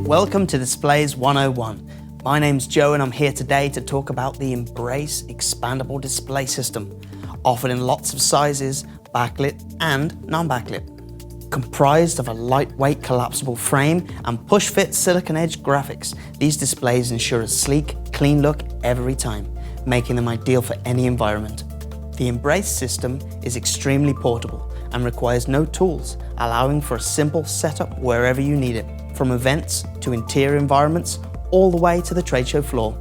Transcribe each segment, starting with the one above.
Welcome to Displays 101. My name's Joe and I'm here today to talk about the Embrace Expandable Display System, offered in lots of sizes, backlit and non-backlit. Comprised of a lightweight collapsible frame and push-fit silicon edge graphics, these displays ensure a sleek, clean look every time, making them ideal for any environment. The Embrace system is extremely portable and requires no tools, allowing for a simple setup wherever you need it, from events to interior environments, all the way to the trade show floor.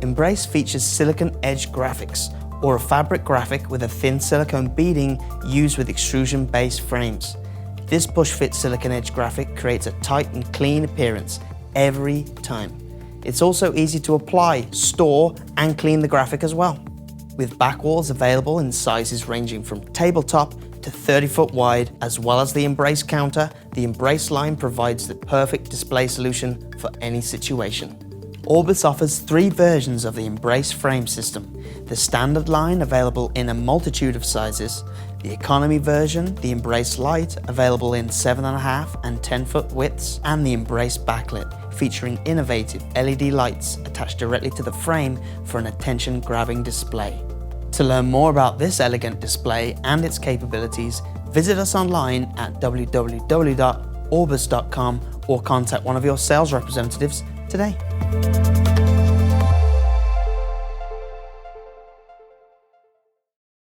Embrace features silicon edge graphics, or a fabric graphic with a thin silicone beading used with extrusion-based frames. This push-fit silicon edge graphic creates a tight and clean appearance every time. It's also easy to apply, store, and clean the graphic as well. With back walls available in sizes ranging from tabletop to 30 foot wide, as well as the Embrace counter, the Embrace line provides the perfect display solution for any situation. Orbus offers 3 versions of the Embrace frame system. The standard line, available in a multitude of sizes, the economy version, the Embrace Lite, available in 7.5 and 10 foot widths, and the Embrace Backlit, featuring innovative LED lights attached directly to the frame for an attention-grabbing display. To learn more about this elegant display and its capabilities, visit us online at www.orbus.com or contact one of your sales representatives today.